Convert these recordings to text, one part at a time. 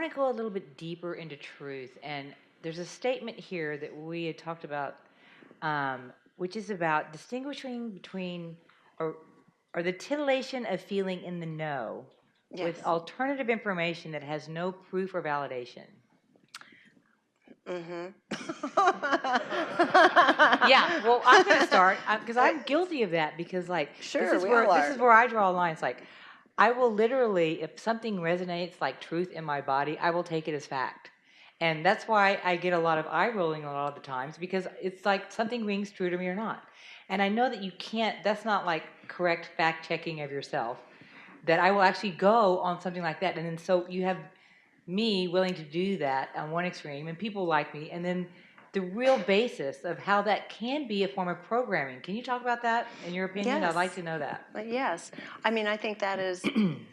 want to go a little bit deeper into truth. And there's a statement here that we had talked about, which is about distinguishing between, or, or the titillation of feeling in the know with Yes. alternative information that has no proof or validation. Yeah, well, I'm going to start because I'm guilty of that because, like, Sure, this is where I draw a line. It's like, I will literally, if something resonates like truth in my body, I will take it as fact. And that's why I get a lot of eye rolling a lot of the times, because it's like something rings true to me or not. And I know that you can't, that's not like correct fact checking of yourself, that I will actually go on something like that. And then so you have me willing to do that on one extreme and people like me, and then the real basis of how that can be a form of programming. Can you talk about that in your opinion? Yes. I'd like to know that. Yes. I mean, I think that is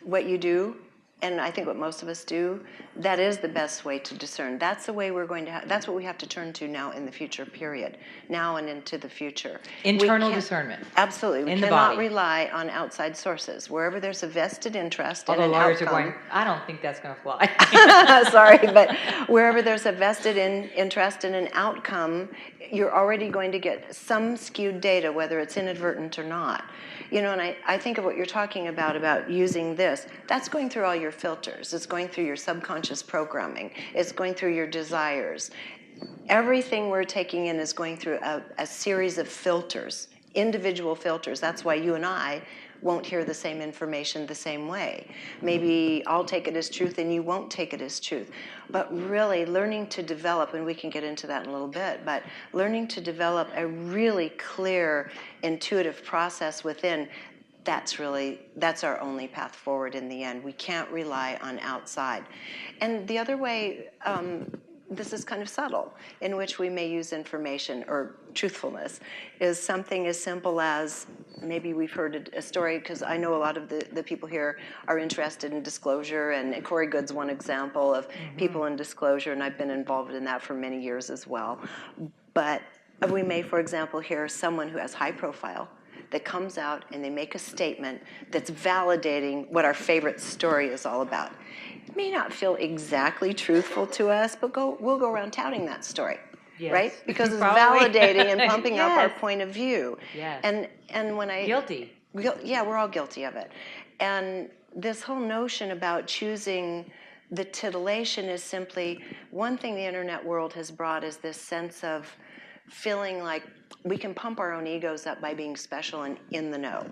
what you do, and I think what most of us do. That is the best way to discern. That's the way we're going to that's what we have to turn to now in the future, period. Now and into the future. Internal discernment. Absolutely. We in the cannot body. rely on outside sources. Wherever there's a vested interest Although in an lawyers outcome. are going, I don't think that's going to fly. Sorry, but wherever there's a vested interest in an outcome, you're already going to get some skewed data, whether it's inadvertent or not. You know, and I think of what you're talking about using this. That's going through all your filters. It's going through your subconscious programming. It's going through your desires. Everything we're taking in is going through a series of filters, individual filters. That's why you and I won't hear the same information the same way. Maybe I'll take it as truth and you won't take it as truth. But really learning to develop, and we can get into that in a little bit, but learning to develop a really clear, intuitive process within, that's our only path forward in the end. We can't rely on outside. And the other way, this is kind of subtle, in which we may use information or truthfulness, is something as simple as, maybe we've heard a story, because I know a lot of the people here are interested in disclosure, and Corey Good's one example of people in disclosure, and I've been involved in that for many years as well. But we may, for example, hear someone who has high profile that comes out and they make a statement that's validating what our favorite story is all about. It may not feel exactly truthful to us, but we'll go around touting that story. Yes. Right? Because it's validating and pumping up our point of view. Yes. And when Guilty. Yeah, we're all guilty of it. And this whole notion about choosing the titillation is simply, one thing the internet world has brought is this sense of feeling like we can pump our own egos up by being special and in the know,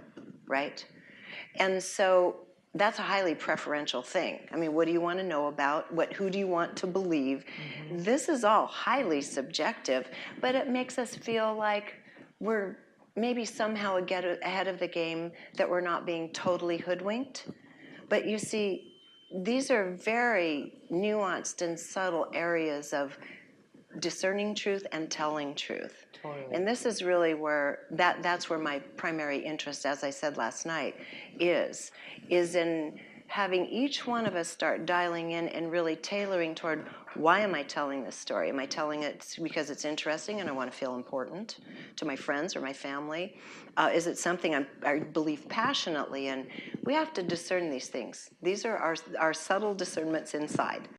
right? And so that's a highly preferential thing. I mean, what do you want to know about? Who do you want to believe? This is all highly subjective, but it makes us feel like we're maybe somehow ahead of the game, that we're not being totally hoodwinked. But you see, these are very nuanced and subtle areas of discerning truth and telling truth. Totally. And this is really where that's where my primary interest, as I said last night, is in having each one of us start dialing in and really tailoring toward, why am I telling this story? Am I telling it because it's interesting and I want to feel important to my friends or my family? Is it something I believe passionately in? We have to discern these things. These are our subtle discernments inside.